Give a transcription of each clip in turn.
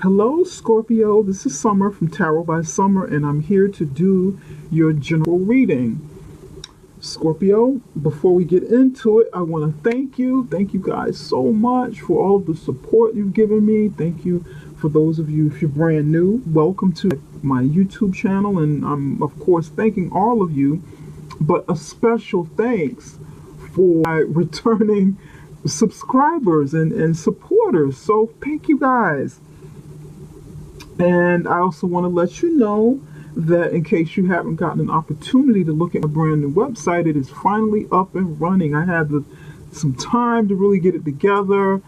Hello, Scorpio. This is Summer from Tarot by Summer, and I'm here to do your general reading. Scorpio, before we get into it, I want to thank you. Thank you guys so much for all of the support you've given me. Thank you for those of you, if you're brand new, welcome to my YouTube channel. And I'm, of course, thanking all of you, but a special thanks for my returning subscribers and supporters. So thank you guys. And I also want to let you know that in case you haven't gotten an opportunity to look at my brand new website, it is finally up and running. I had some time to really get it together.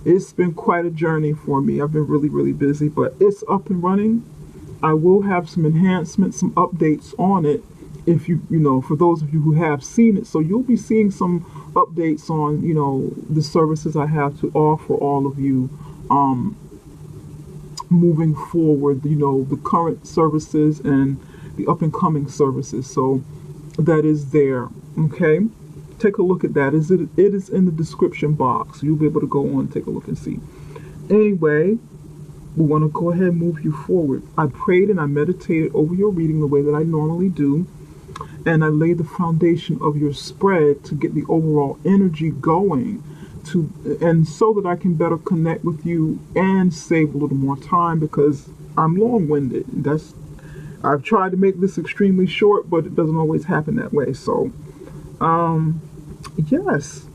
It's been quite a journey for me. I've been really busy, but it's up and running. I will have some enhancements, some updates on it if you know, for those of you who have seen it. So you'll be seeing some updates on, the services I have to offer all of you. Moving forward, the current services and the up and coming services. So that is there. Okay, take a look at that. It is in the description box. You'll be able to go on and take a look and see. Anyway, we want to go ahead and move you forward. I prayed and I meditated over your reading the way that I normally do, and I laid the foundation of your spread to get the overall energy going, and so that I can better connect with you and save a little more time, because I'm long-winded. I've tried to make this extremely short, but it doesn't always happen that way. So yes,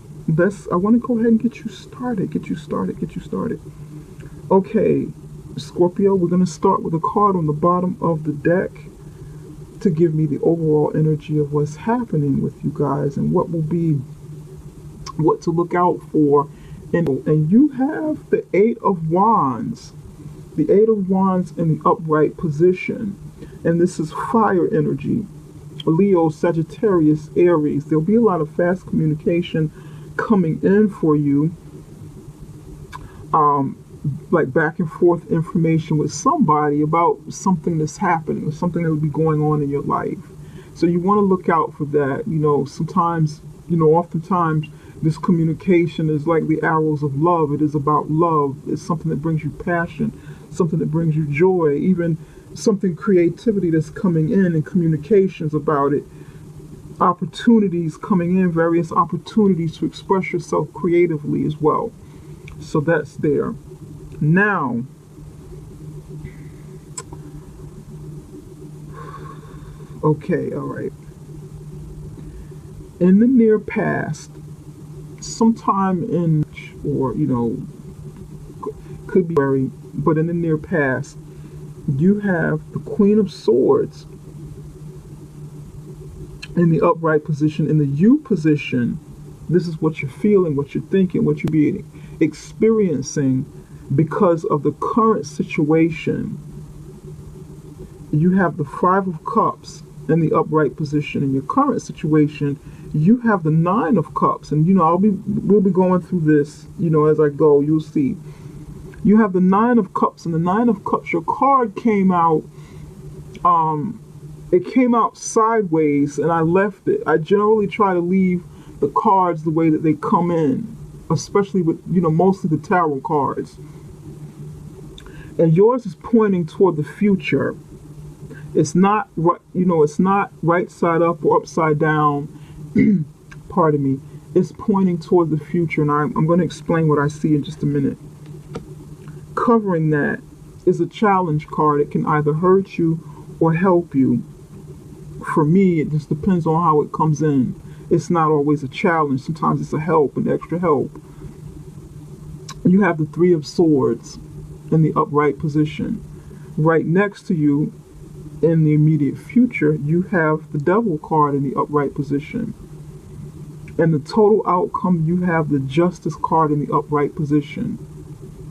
I want to go ahead and get you started. Okay, Scorpio, we're going to start with a card on the bottom of the deck to give me the overall energy of what's happening with you guys and what to look out for. And you have the Eight of Wands. The Eight of Wands in the upright position. And this is fire energy. Leo, Sagittarius, Aries. There'll be a lot of fast communication coming in for you. Like back and forth information with somebody about something that's happening or something that will be going on in your life. So you want to look out for that. Sometimes, oftentimes, this communication is like the arrows of love. It is about love. It's something that brings you passion, something that brings you joy, even something creativity that's coming in and communications about it. Opportunities coming in, various opportunities to express yourself creatively as well. So that's there. Now, okay, all right. In the near past, sometime in, or could be very, but in the near past, you have the Queen of Swords in the upright position. In the U position, this is what you're feeling, what you're thinking, what you're being experiencing because of the current situation. You have the Five of Cups in the upright position. In your current situation, you have the Nine of Cups, and we'll be going through this, as I go. You'll see. You have the Nine of Cups, and the Nine of Cups, your card came out. It came out sideways, and I left it. I generally try to leave the cards the way that they come in, especially with mostly the tarot cards. And yours is pointing toward the future. It's not right, it's not right side up or upside down. Pardon me. It's pointing toward the future, and I'm going to explain what I see in just a minute. Covering that is a challenge card. It can either hurt you or help you. For me, it just depends on how it comes in. It's not always a challenge. Sometimes it's a help, an extra help. You have the Three of Swords in the upright position. Right next to you, in the immediate future, you have the Devil card in the upright position. And the total outcome, you have the Justice card in the upright position.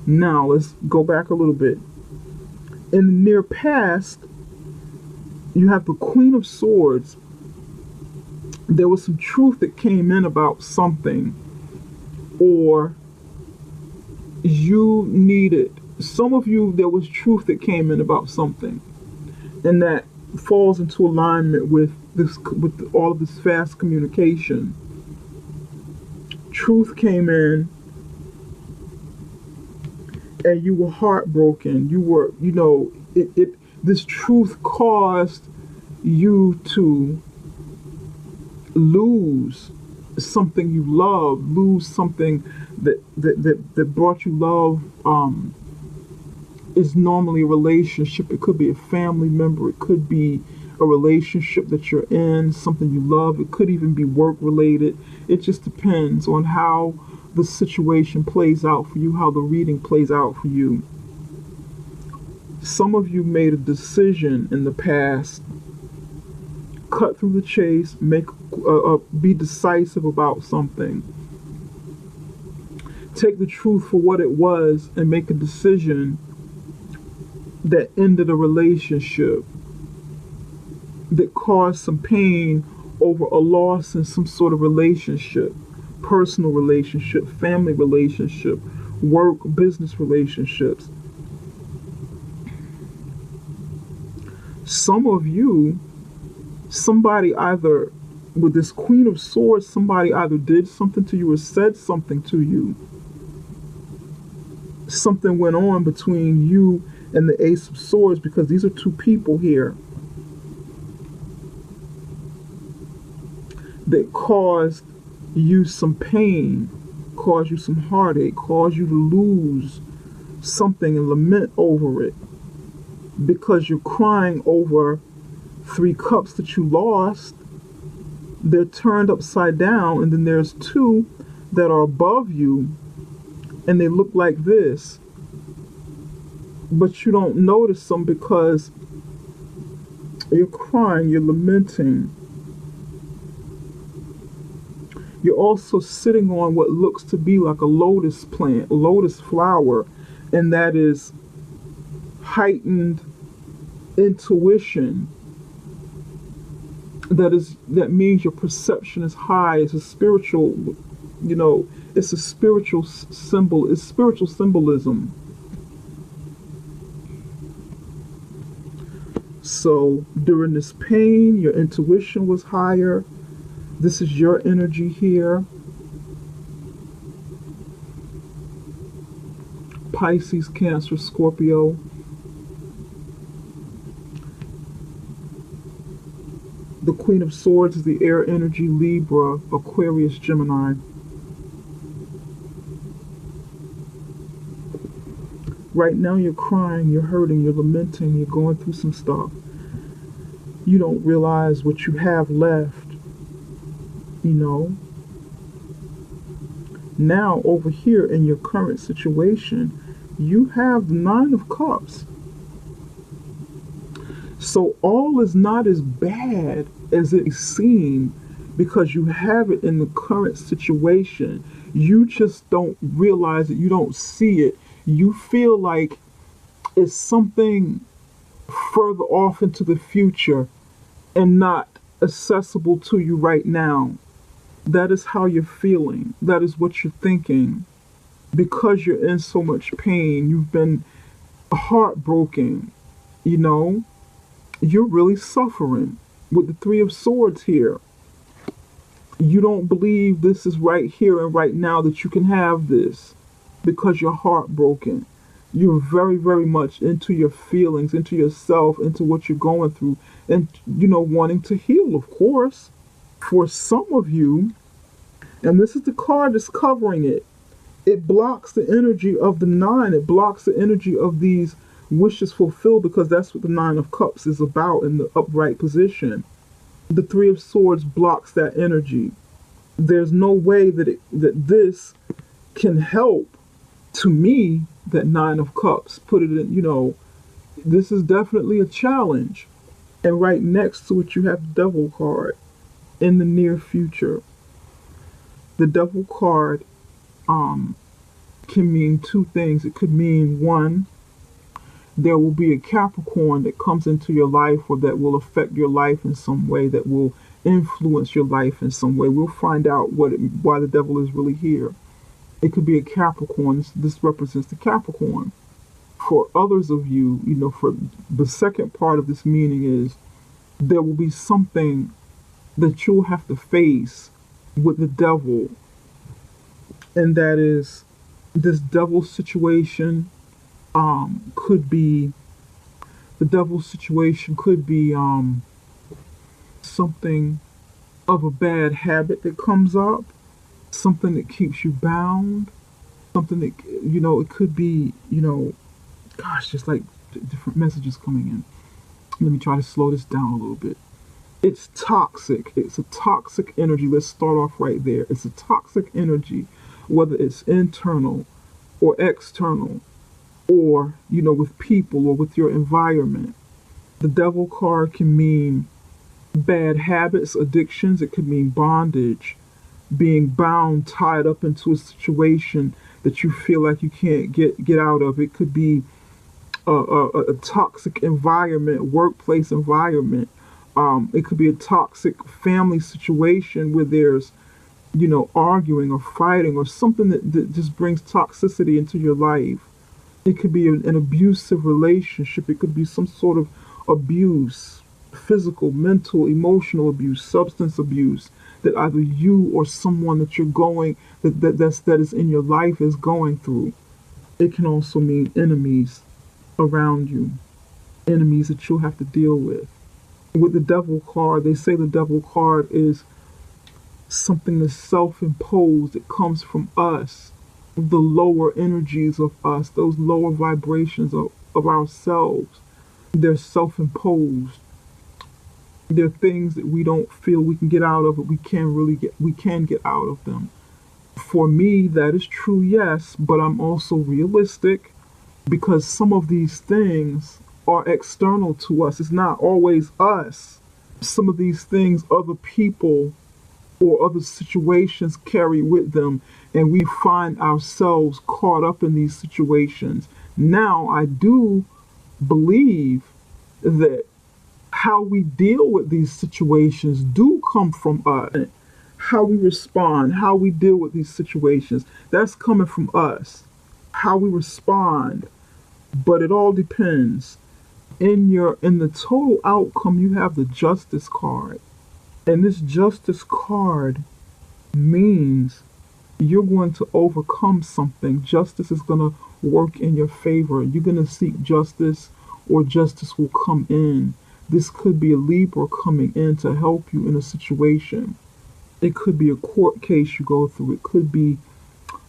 Now, let's go back a little bit. In the near past, you have the Queen of Swords. There was some truth that came in about something, or you needed, some of you, there was truth that came in about something, and that falls into alignment with all of this fast communication. Truth came in, and you were heartbroken. You were, this truth caused you to lose something you love, lose something that brought you love. Is normally a relationship. It could be a family member. It could be a relationship that you're in, something you love. It could even be work related. It just depends on how the situation plays out for you, how the reading plays out for you. Some of you made a decision in the past. Cut through the chase, be decisive about something. Take the truth for what it was and make a decision that ended a relationship, that caused some pain over a loss in some sort of relationship, personal relationship, family relationship, work, business relationships. Some of you, somebody either, with this Queen of Swords, somebody either did something to you or said something to you. Something went on between you and the Ace of Swords, because these are two people here that caused you some pain, caused you some heartache, caused you to lose something and lament over it, because you're crying over 3 cups that you lost. They're turned upside down, and then there's 2 that are above you, and they look like this, but you don't notice them because you're crying, you're lamenting. You're also sitting on what looks to be like a lotus plant, a lotus flower, and that is heightened intuition. That means your perception is high. It's a spiritual, it's a spiritual symbol. It's spiritual symbolism. So during this pain, your intuition was higher. This is your energy here. Pisces, Cancer, Scorpio. The Queen of Swords is the air energy, Libra, Aquarius, Gemini. Right now you're crying, you're hurting, you're lamenting, you're going through some stuff. You don't realize what you have left, Now over here in your current situation, you have the 9 of Cups. So all is not as bad as it seems because you have it in the current situation. You just don't realize it. You don't see it. You feel like it's something further off into the future and not accessible to you right now. That is how you're feeling. That is what you're thinking. Because you're in so much pain, you've been heartbroken, You're really suffering with the 3 of Swords here. You don't believe this is right here and right now, that you can have this because you're heartbroken. You're very, very much into your feelings, into yourself, into what you're going through, and, wanting to heal, of course. For some of you, and this is the card that's covering it, it blocks the energy of the 9. It blocks the energy of these wishes fulfilled, because that's what the 9 of Cups is about in the upright position. The 3 of Swords blocks that energy. There's no way that this can help. To me, that 9 of Cups, put it in, this is definitely a challenge. And right next to it, you have the Devil card. In the near future, the Devil card can mean 2 things. It could mean, 1, there will be a Capricorn that comes into your life, or that will affect your life in some way, that will influence your life in some way. We'll find out why the Devil is really here. It could be a Capricorn. This represents the Capricorn. For others of you, for the second part of this meaning is there will be something that you'll have to face with the Devil, and that is this Devil situation Could be the devil's situation, could be something of a bad habit that comes up, something that keeps you bound, something that, it could be, gosh, just like different messages coming in. Let me try to slow this down a little bit. It's toxic. It's a toxic energy. Let's start off right there. It's a toxic energy, whether it's internal or external, or, with people or with your environment. The devil card can mean bad habits, addictions. It could mean bondage, being bound, tied up into a situation that you feel like you can't get out of. It could be a toxic environment, workplace environment. It could be a toxic family situation where there's, arguing or fighting or something that just brings toxicity into your life. It could be an abusive relationship. It could be some sort of abuse, physical, mental, emotional abuse, substance abuse that either you or someone that you're that is in your life is going through. It can also mean enemies around you, enemies that you'll have to deal with. With the devil card, they say the devil card is something that's self-imposed. It comes from us, the lower energies of us, those lower vibrations of ourselves. They're self-imposed. They're things that we don't feel we can get out of, but we can get out of them. For me, that is true, yes, but I'm also realistic, because some of these things are external to us. It's not always us. Some of these things other people or other situations carry with them, and we find ourselves caught up in these situations. Now, I do believe that how we deal with these situations do come from us. How we respond, how we deal with these situations, that's coming from us. How we respond, but it all depends. In the total outcome, you have the Justice card. And this Justice card means you're going to overcome something. Justice is going to work in your favor. You're going to seek justice, or justice will come in. This could be a Libra coming in to help you in a situation. It could be a court case you go through. It could be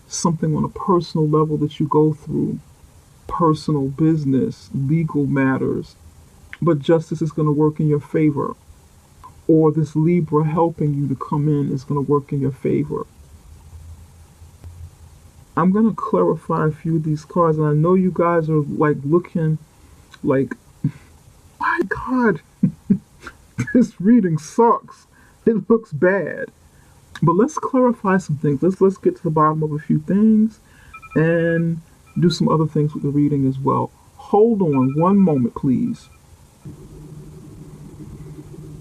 something on a personal level that you go through, personal business, legal matters. But justice is going to work in your favor. Or this Libra helping you to come in is going to work in your favor. I'm going to clarify a few of these cards, and I know you guys are like looking like, my God, this reading sucks. It looks bad. But let's clarify some things. Let's get to the bottom of a few things and do some other things with the reading as well. Hold on one moment, please.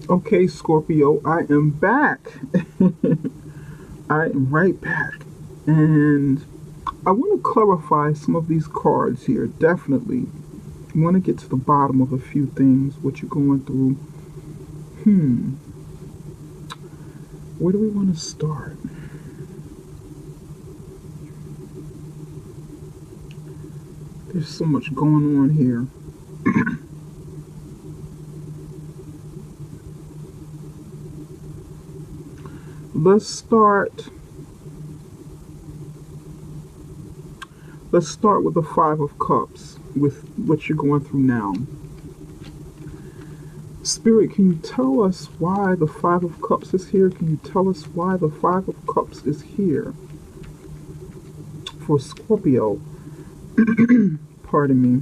Okay, Scorpio, I am back. I am right back. And I want to clarify some of these cards here, definitely. I want to get to the bottom of a few things, what you're going through. Where do we want to start? There's so much going on here. Let's start with the Five of Cups, with what you're going through now. Spirit, can you tell us why the Five of Cups is here? Can you tell us why the Five of Cups is here for Scorpio? Pardon me.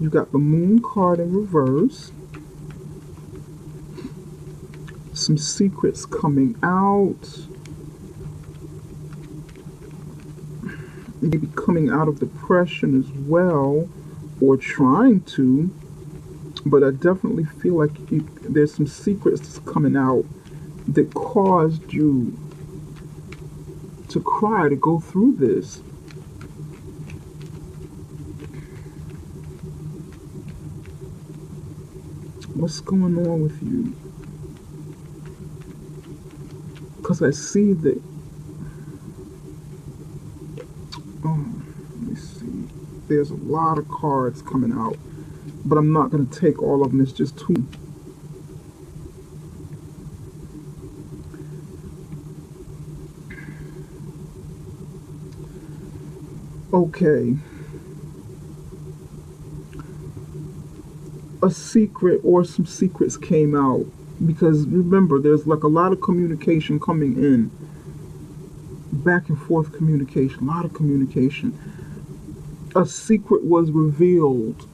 You got the Moon card in reverse. Some secrets coming out. Maybe coming out of depression as well, or trying to. But I definitely feel like there's some secrets that's coming out that caused you to cry, to go through this. What's going on with you? Because I see that Let me see. There's a lot of cards coming out, but I'm not going to take all of them. It's just two. Okay. A secret or some secrets came out because remember, there's like a lot of communication coming in, back and forth communication, a lot of communication. A secret was revealed,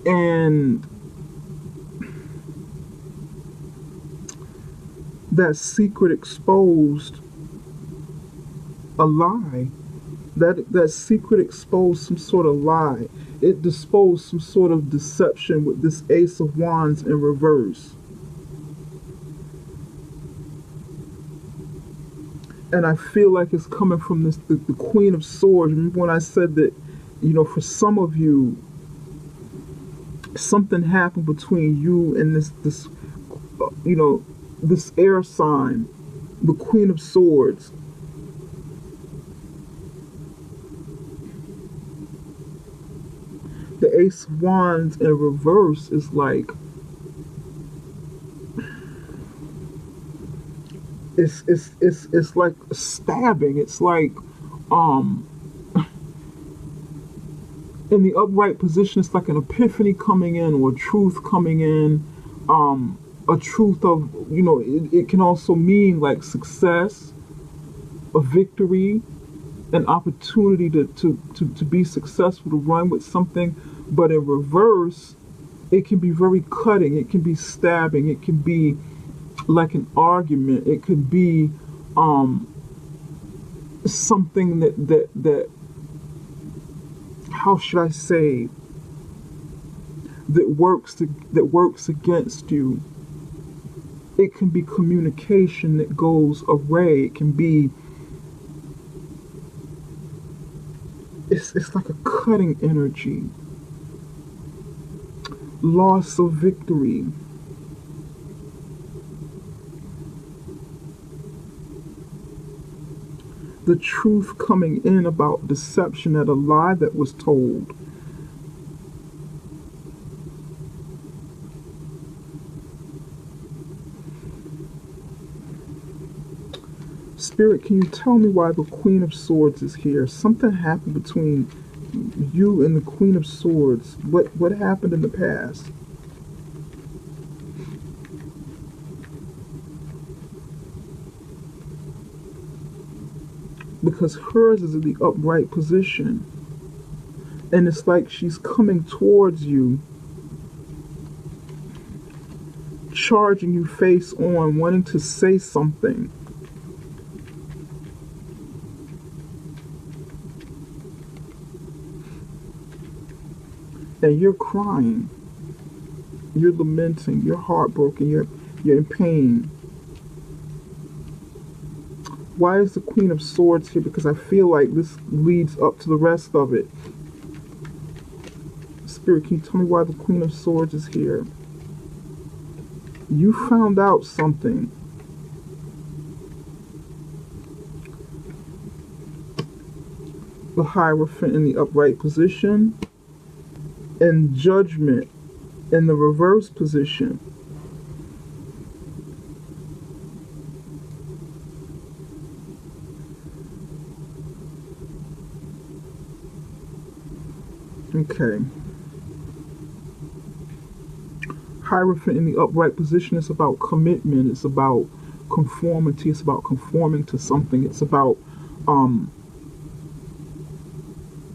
and that secret exposed a lie. That secret exposed some sort of lie. It disposed some sort of deception with this Ace of Wands in reverse. And I feel like it's coming from the Queen of Swords. Remember when I said that, for some of you, something happened between you and this air sign, the Queen of Swords. The Ace of Wands in reverse is like, it's like stabbing. It's like, in the upright position, it's like an epiphany coming in or a truth coming in. A truth of, it can also mean like success, a victory, an opportunity to be successful, to run with something. But in reverse, it can be very cutting, it can be stabbing, it can be like an argument, it could be something that how should I say, that works against you. It can be communication that goes awry. It can be, it's like a cutting energy. Loss of victory. The truth coming in about deception, at a lie that was told. Spirit, can you tell me why the Queen of Swords is here? Something happened between you and the Queen of Swords. What happened in the past? Because hers is in the upright position, and it's like she's coming towards you, charging you face on, wanting to say something. And you're crying, you're lamenting, you're heartbroken, you're in pain. Why is the Queen of Swords here? Because I feel like this leads up to the rest of it. Spirit, can you tell me why the Queen of Swords is here? You found out something. The Hierophant in the upright position, and Judgment in the reverse position. Okay. Hierophant in the upright position is about commitment. It's about conformity. It's about conforming to something. It's about,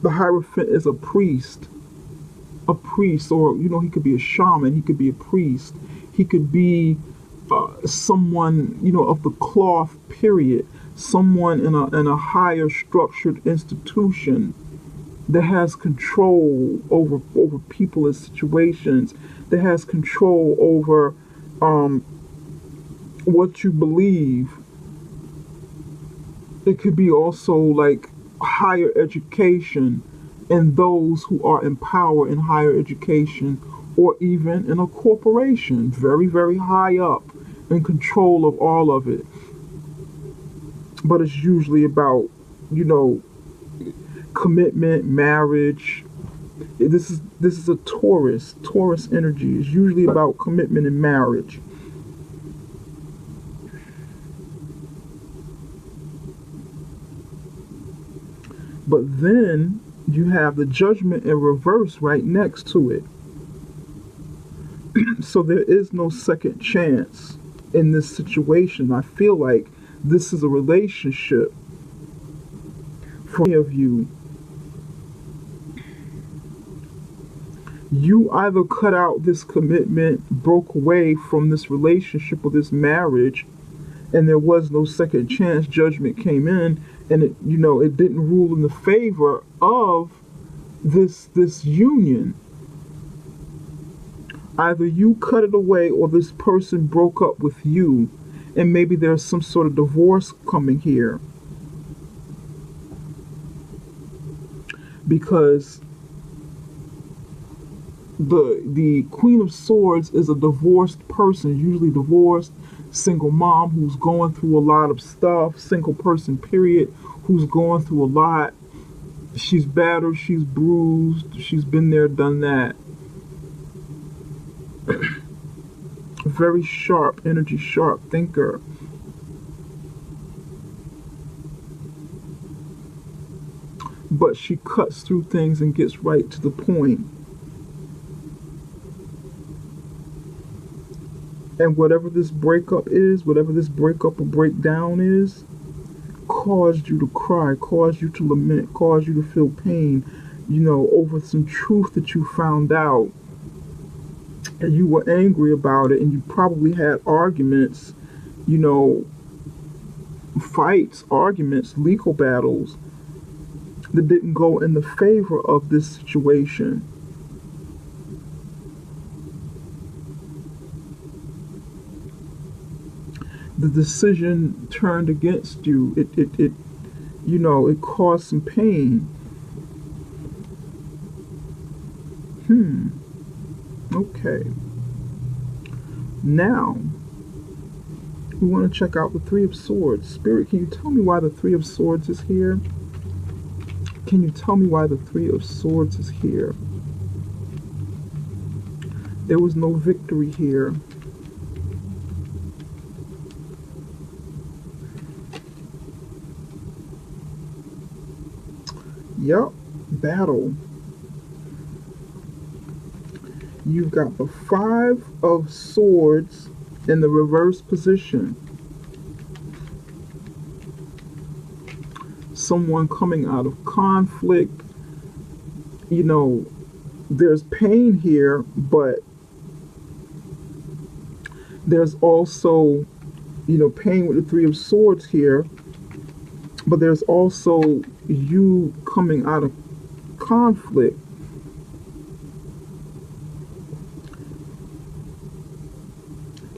the Hierophant is a priest. A priest, or, he could be a shaman. He could be a priest. He could be someone, of the cloth period. Someone in a higher structured institution that has control over people and situations, that has control over what you believe. It could be also like higher education, and those who are in power in higher education, or even in a corporation, very, very high up, in control of all of it. But it's usually about you know, commitment, marriage. This is a Taurus energy. It's usually about commitment and marriage. But then you have the Judgment in reverse right next to it. So there is no second chance in this situation. I feel like this is a relationship for many of you. You either cut out this commitment, broke away from this relationship or this marriage, and there was no second chance. Judgment came in, and it didn't rule in the favor of this union. Either you cut it away or this person broke up with you, and maybe there's some sort of divorce coming here. Because the Queen of Swords is a divorced person, usually divorced, single mom who's going through a lot of stuff, single person period, who's going through a lot. She's battered, she's bruised, she's been there, done that. Very sharp energy, sharp thinker. But she cuts through things and gets right to the point. And whatever this breakup is, whatever this breakup or breakdown is, caused you to cry, caused you to lament, caused you to feel pain, over some truth that you found out. And you were angry about it, and you probably had arguments, fights, arguments, legal battles that didn't go in the favor of this situation. The decision turned against you. It caused some pain. Okay. Now, we want to check out the Three of Swords. Spirit, can you tell me why the Three of Swords is here? Can you tell me why the Three of Swords is here? There was no victory here. Yup, battle. You've got the Five of Swords in the reverse position. Someone coming out of conflict. There's pain here, but there's also, pain with the Three of Swords here. But there's also you coming out of conflict.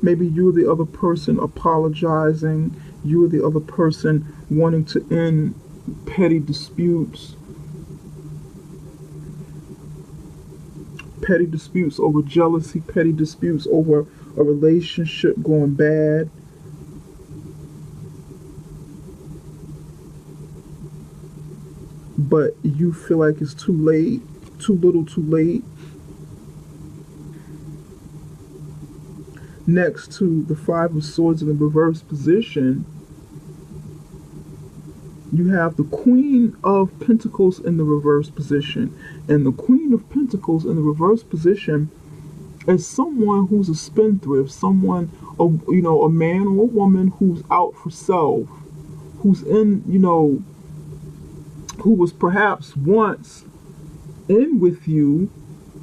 Maybe you're the other person apologizing. You're the other person wanting to end petty disputes. Petty disputes over jealousy, petty disputes over a relationship going bad. But you feel like it's too late, too little too late. Next to the Five of Swords in the reverse position, you have the Queen of Pentacles in the reverse position. And the Queen of Pentacles in the reverse position is someone who's a spendthrift, someone, a man or a woman who's out for self, who's in, who was perhaps once in with you,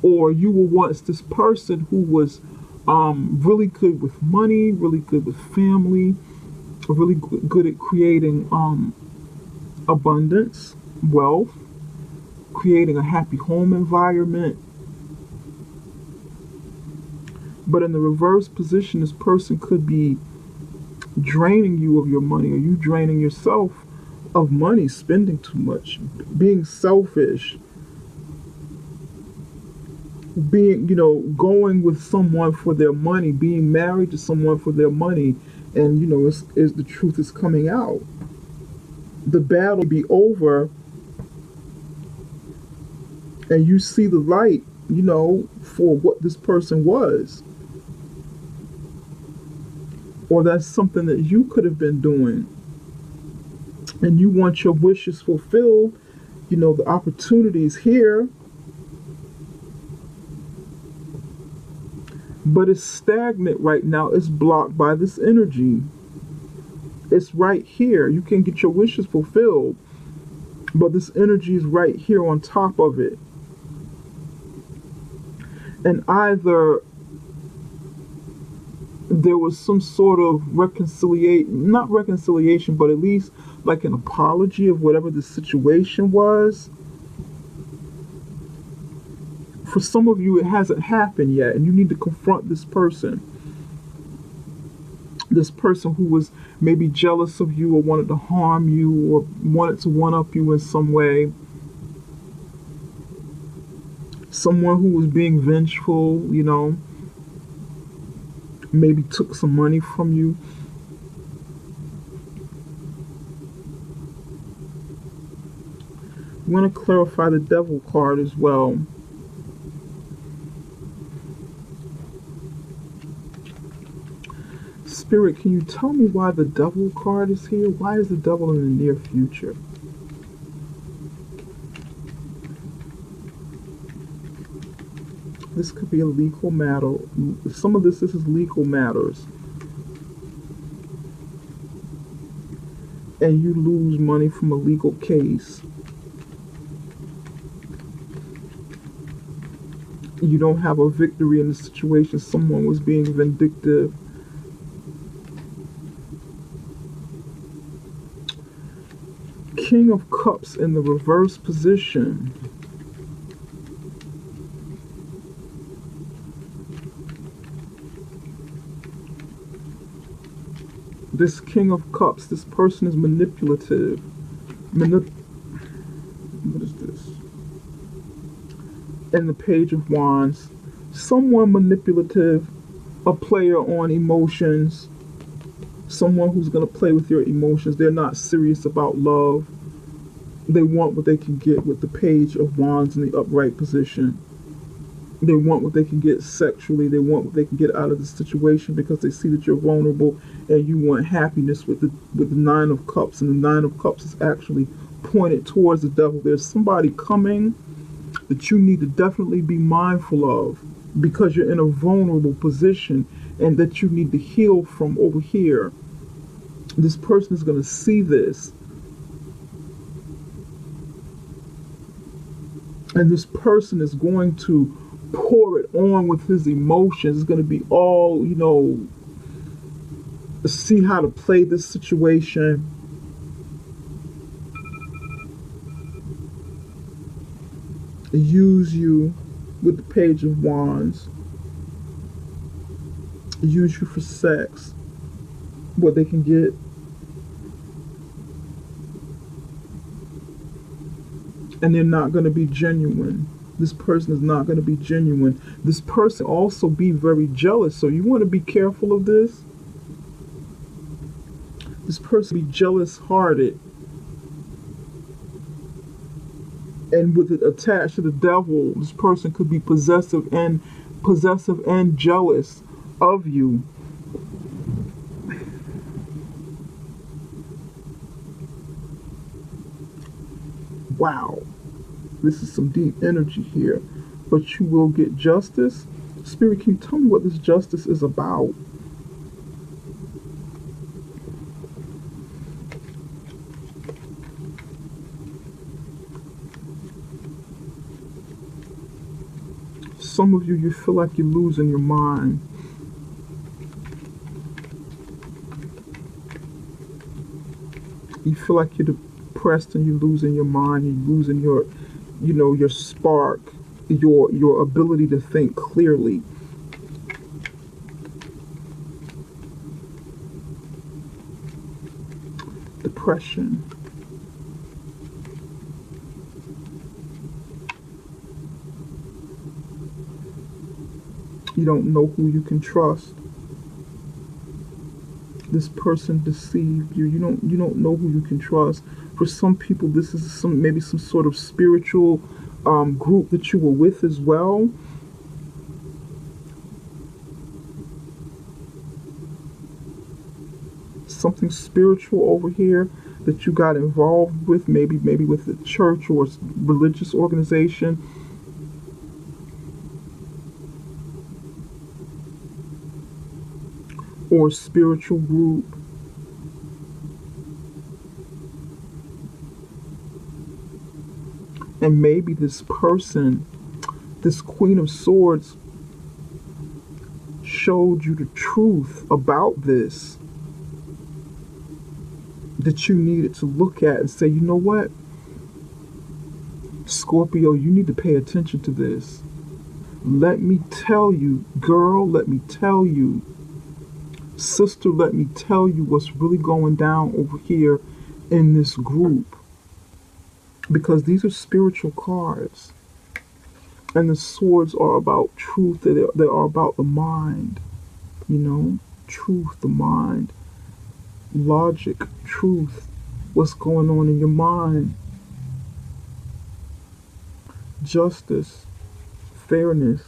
or you were once this person who was really good with money, really good with family, really good at creating abundance, wealth, creating a happy home environment. But in the reverse position, this person could be draining you of your money, or you draining yourself of money, spending too much, being selfish, being, going with someone for their money, being married to someone for their money, and is the truth is coming out. the battle be over and you see the light, for what this person was. Or that's something that you could have been doing. And you want your wishes fulfilled, the opportunities here. But it's stagnant right now. It's blocked by this energy. It's right here. You can get your wishes fulfilled. But this energy is right here on top of it. And either there was some sort of not reconciliation, but at least like an apology of whatever the situation was. For some of you, it hasn't happened yet, and you need to confront this person. This person who was maybe jealous of you or wanted to harm you or wanted to one-up you in some way. Someone who was being vengeful, maybe took some money from you. I want to clarify the Devil card as well. Spirit, can you tell me why the Devil card is here? Why is the Devil in the near future? This could be a legal matter. Some of this is legal matters. And you lose money from a legal case. You don't have a victory in the situation. Someone was being vindictive. King of Cups in the reverse position. This King of Cups, this person is manipulative. What is this? And the Page of Wands. Someone manipulative, a player on emotions. Someone who's going to play with your emotions. They're not serious about love. They want what they can get with the Page of Wands in the upright position. They want what they can get sexually. They want what they can get out of the situation because they see that you're vulnerable and you want happiness with the Nine of Cups. And the Nine of Cups is actually pointed towards the Devil. There's somebody coming that you need to definitely be mindful of because you're in a vulnerable position and that you need to heal from over here. This person is going to see this. And this person is going to pour it on with his emotions. It's going to be all, see how to play this situation. Use you with the Page of Wands. Use you for sex. What they can get. And they're not going to be genuine. This person is not going to be genuine. This person also be very jealous. So you want to be careful of this. This person be jealous-hearted. And with it attached to the Devil, this person could be possessive and jealous of you. Wow. This is some deep energy here. But you will get justice. Spirit, can you tell me what this justice is about? Some of you feel like you're losing your mind. You feel like you're depressed and you're losing your mind. You're losing your your spark, your ability to think clearly. Depression. You don't know who you can trust. This person deceived you. You don't know who you can trust. For some people, this is maybe some sort of spiritual group that you were with as well. Something spiritual over here that you got involved with, maybe with the church or religious organization. Or a spiritual group. And maybe this person, this Queen of Swords, showed you the truth about this that you needed to look at and say, you know what, Scorpio, you need to pay attention to this. Let me tell you, girl, let me tell you, sister, let me tell you what's really going down over here in this group. Because these are spiritual cards. And the swords are about truth. They are about the mind. You know, truth, the mind. Logic, truth. What's going on in your mind. Justice, fairness,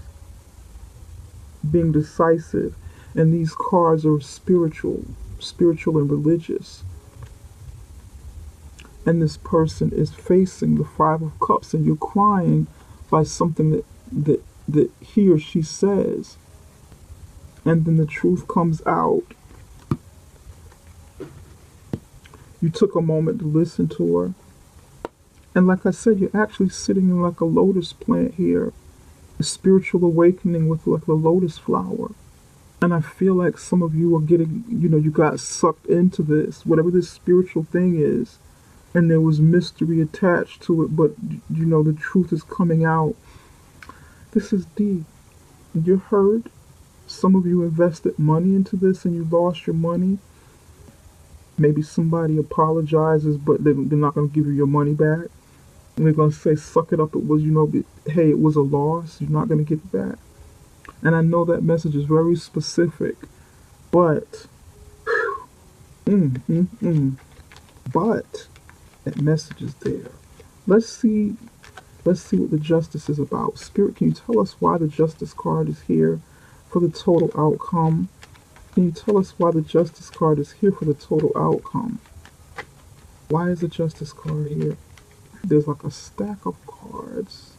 being decisive. And these cards are spiritual and religious. And this person is facing the Five of Cups, and you're crying by something that he or she says. And then the truth comes out. You took a moment to listen to her. And like I said, you're actually sitting in like a lotus plant here. A spiritual awakening with like a lotus flower. And I feel like some of you are getting, you got sucked into this, whatever this spiritual thing is. And there was mystery attached to it, but the truth is coming out. This is deep. You're hurt. Some of you invested money into this and you lost your money. Maybe somebody apologizes, but they're not going to give you your money back. And they're going to say, suck it up. It was, hey, it was a loss. You're not going to get it back. And I know that message is very specific, but, but that message is there. Let's see what the Justice is about. Spirit, can you tell us why the Justice card is here for the total outcome? Can you tell us why the Justice card is here for the total outcome? Why is the Justice card here? There's like a stack of cards.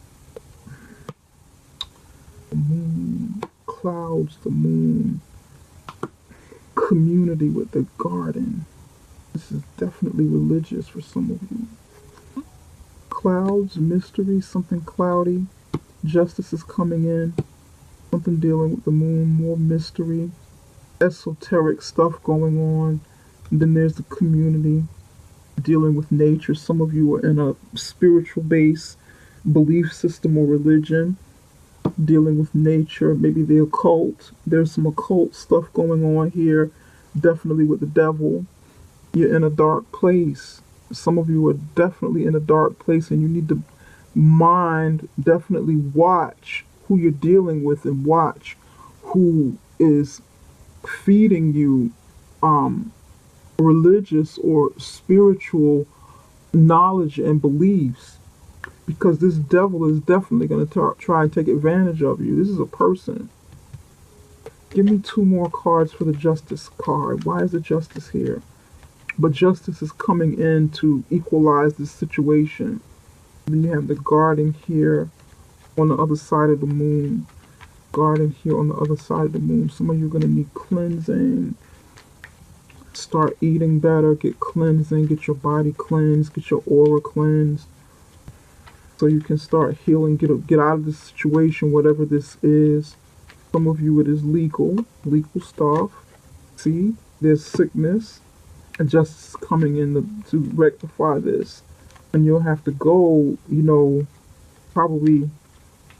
The moon, clouds, the moon, community with the garden. This is definitely religious for some of you. Clouds, mystery, something cloudy. Justice is coming in. Something dealing with the moon, more mystery. Esoteric stuff going on. And then there's the community dealing with nature. Some of you are in a spiritual base, belief system or religion, dealing with nature, maybe the occult. There's some occult stuff going on here, definitely with the devil. You're in a dark place. Some of you are definitely in a dark place, and you need to definitely watch who you're dealing with and watch who is feeding you religious or spiritual knowledge and beliefs, because this devil is definitely going to try and take advantage of you. This is a person. Give me 2 more cards for the Justice card. Why is the Justice here? But Justice is coming in to equalize this situation. Then you have the Garden here on the other side of the moon. Garden here on the other side of the moon. Some of you are going to need cleansing. Start eating better. Get cleansing. Get your body cleansed. Get your aura cleansed. So you can start healing. Get out of this situation, whatever this is. Some of you, it is legal stuff. See, there's sickness. And Justice is coming in to rectify this. And you'll have to go, probably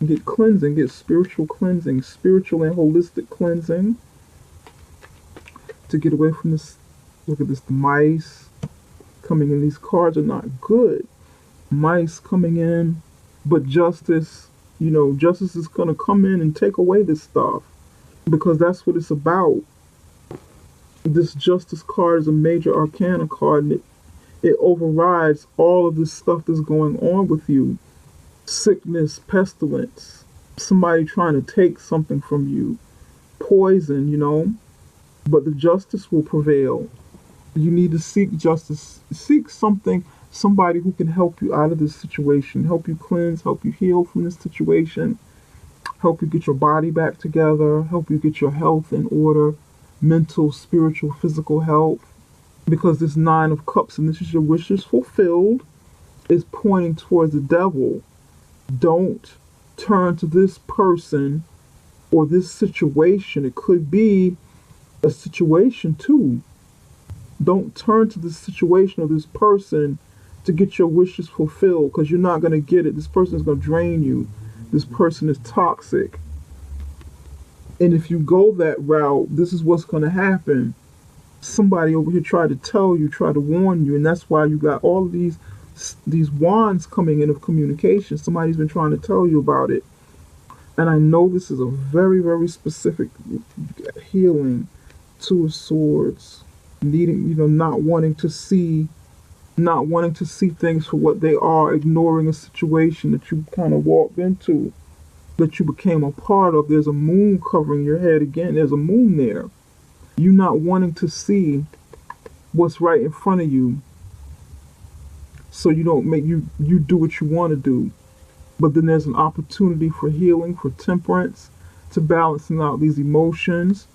get cleansing, get spiritual cleansing, spiritual and holistic cleansing to get away from this. Look at this, the mice coming in. These cards are not good. Mice coming in, but Justice, Justice is going to come in and take away this stuff, because that's what it's about. This Justice card is a major arcana card, and it overrides all of this stuff that's going on with you. Sickness, pestilence, somebody trying to take something from you, poison, but the justice will prevail. You need to seek justice, seek somebody who can help you out of this situation, help you cleanse, help you heal from this situation, help you get your body back together, help you get your health in order, mental, spiritual, physical health. Because this Nine of Cups, and this is your wishes fulfilled, is pointing towards the devil. Don't turn to this person or this situation. It could be a situation too. Don't turn to this situation or this person to get your wishes fulfilled, because you're not going to get it. This person is going to drain you. This person is toxic. And if you go that route, this is what's going to happen. Somebody over here tried to tell you, try to warn you, and that's why you got all of these wands coming in of communication. Somebody's been trying to tell you about it. And I know this is a very, very specific healing. Two of Swords, needing, not wanting to see things for what they are, ignoring a situation that you kind of walked into, that you became a part of. There's a moon covering your head again. There's a moon there. You not wanting to see what's right in front of you, so you don't make you do what you want to do. But then there's an opportunity for healing, for temperance, to balancing out these emotions.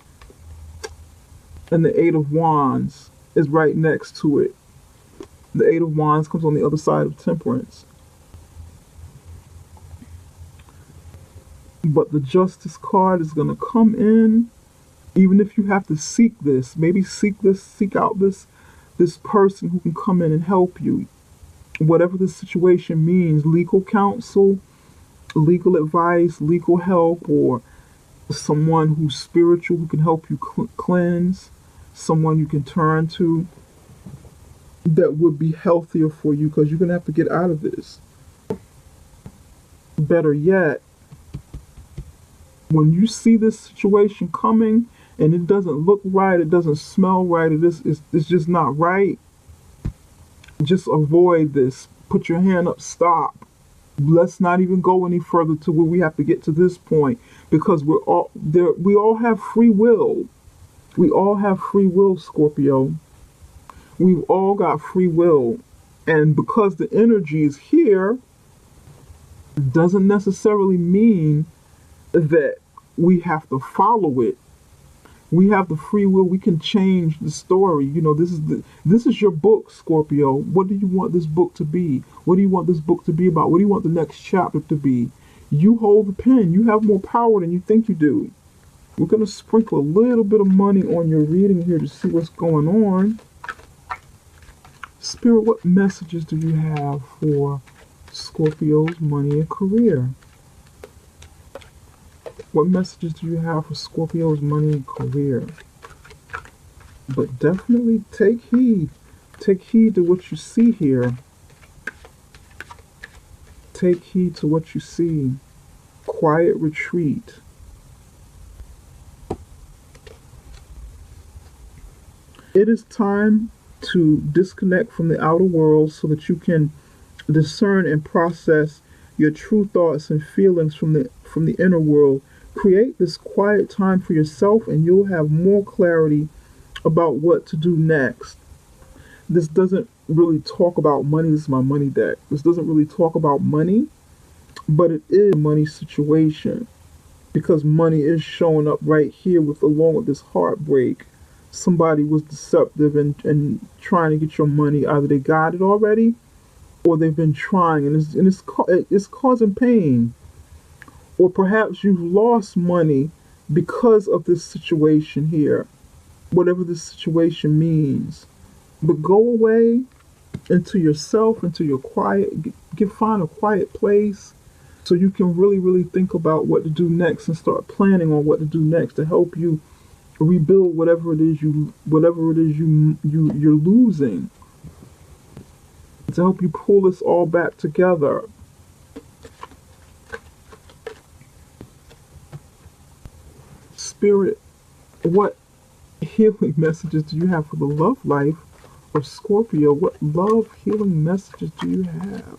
And the Eight of Wands is right next to it. The Eight of Wands comes on the other side of temperance. But the Justice card is going to come in, even if you have to seek this. Maybe seek out this person who can come in and help you. Whatever the situation means, legal counsel, legal advice, legal help, or someone who's spiritual who can help you cleanse, someone you can turn to that would be healthier for you, because you're going to have to get out of this. Better yet, when you see this situation coming and it doesn't look right, it doesn't smell right, it's just not right, just avoid this. Put your hand up, stop. Let's not even go any further to where we have to get to this point, because we're all there. We all have free will. We all have free will, Scorpio. We've all got free will. And because the energy is here, doesn't necessarily mean that we have to follow it. We have the free will. We can change the story. This is your book, Scorpio. What do you want this book to be? What do you want this book to be about? What do you want the next chapter to be? You hold the pen. You have more power than you think you do. We're going to sprinkle a little bit of money on your reading here to see what's going on. Spirit, what messages do you have for Scorpio's money and career? What messages do you have for Scorpio's money and career? But definitely take heed. Take heed to what you see here. Take heed to what you see. Quiet retreat. It is time to disconnect from the outer world so that you can discern and process your true thoughts and feelings from the inner world. Create this quiet time for yourself, and you'll have more clarity about what to do next. This doesn't really talk about money. This is my money deck. This doesn't really talk about money, but it is a money situation, because money is showing up right here along with this heartbreak. Somebody was deceptive and trying to get your money. Either they got it already, or they've been trying, and it's causing pain. Or perhaps you've lost money because of this situation here, whatever this situation means. But go away into yourself, into your quiet, find a quiet place so you can really, really think about what to do next and start planning on what to do next to help you rebuild whatever it is you're losing, to help you pull this all back together. Spirit, what healing messages do you have for the love life of Scorpio? What love healing messages do you have?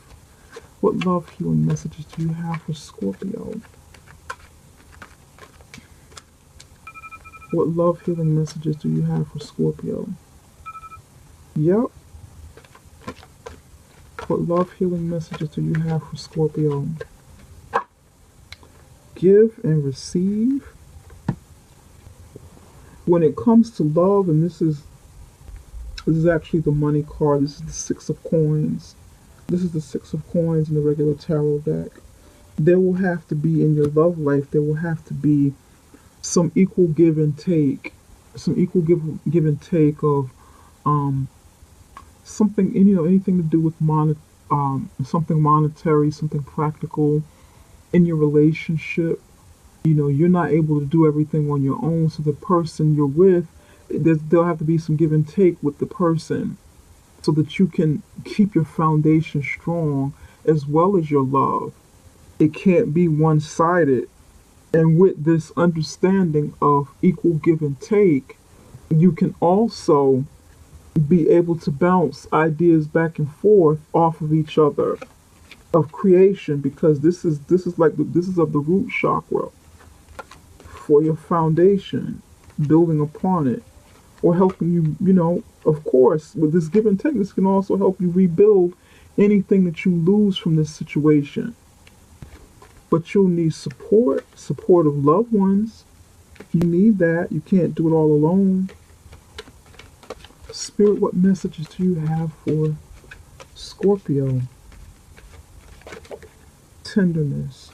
What love healing messages do you have for Scorpio? What love healing messages do you have for Scorpio? Yep. What love healing messages do you have for Scorpio? Give and receive. When it comes to love, and this is actually the money card. This is the Six of Coins. This is the Six of Coins in the regular tarot deck. There will have to be, in your love life, there will have to be some equal give and take. Some equal give and take of something, anything to do with something monetary, something practical in your relationship. You're not able to do everything on your own, so the person you're with, there'll have to be some give and take with the person so that you can keep your foundation strong as well as your love. It can't be one-sided. And with this understanding of equal give and take, you can also be able to bounce ideas back and forth off of each other of creation, because this is of the root chakra for your foundation, building upon it, or helping you, of course, with this give and take, this can also help you rebuild anything that you lose from this situation. But you'll need support of loved ones. You need that. You can't do it all alone. Spirit, what messages do you have for Scorpio? Tenderness.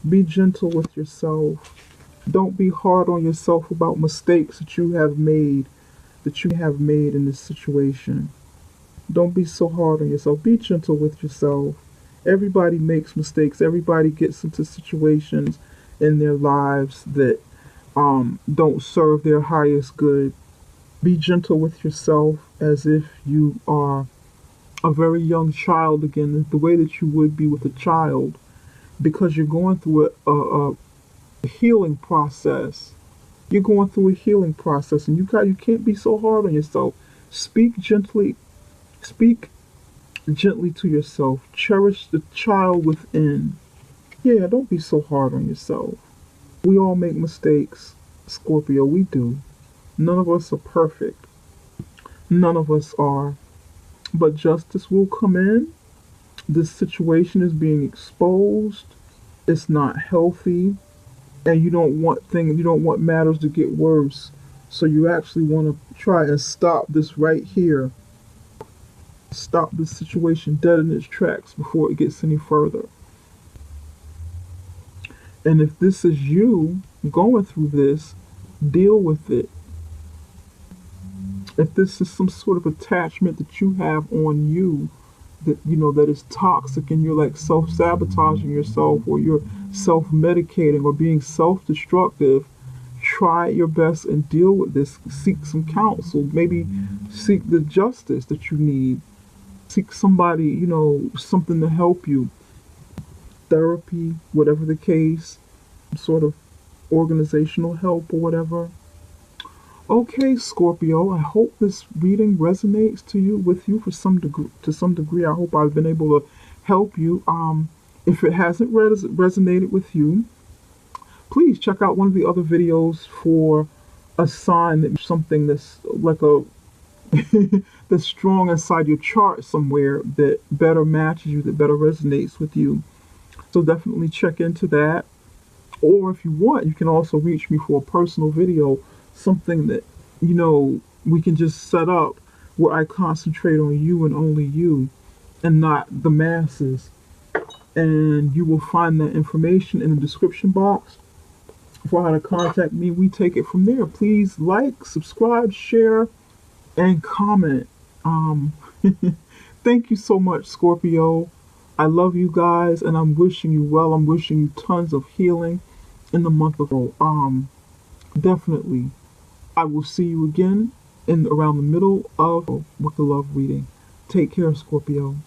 Be gentle with yourself. Don't be hard on yourself about mistakes that you have made in this situation. Don't be so hard on yourself. Be gentle with yourself. Everybody makes mistakes. Everybody gets into situations in their lives that don't serve their highest good. Be gentle with yourself as if you are a very young child again, the way that you would be with a child, because you're going through a healing process. You're going through a healing process, and you can't be so hard on yourself. Speak gently to yourself. Cherish the child within. Yeah, don't be so hard on yourself. We all make mistakes, Scorpio. We do. None of us are perfect. None of us are. But justice will come in. This situation is being exposed. It's not healthy. And you don't want matters to get worse. So you actually want to try and stop this right here. Stop this situation dead in its tracks before it gets any further. And if this is you going through this, deal with it. If this is some sort of attachment that you have on you that is toxic, and you're like self-sabotaging yourself, or you're self-medicating, or being self-destructive, try your best and deal with this. Seek some counsel. Maybe seek the justice that you need. Seek somebody, something to help you. Therapy, whatever the case, some sort of organizational help or whatever. Okay, Scorpio, I hope this reading resonates with you to some degree. I hope I've been able to help you. If it hasn't resonated with you, please check out one of the other videos for a sign that something that's like that's strong inside your chart somewhere that better matches you, that better resonates with you. So definitely check into that. Or if you want, you can also reach me for a personal video, something that, we can just set up where I concentrate on you and only you and not the masses. And you will find that information in the description box for how to contact me. We take it from there. Please like, subscribe, share, and comment. Thank you so much, Scorpio. I love you guys, and I'm wishing you well. I'm wishing you tons of healing in the month of definitely. I will see you again around the middle of with the love reading. Take care, Scorpio.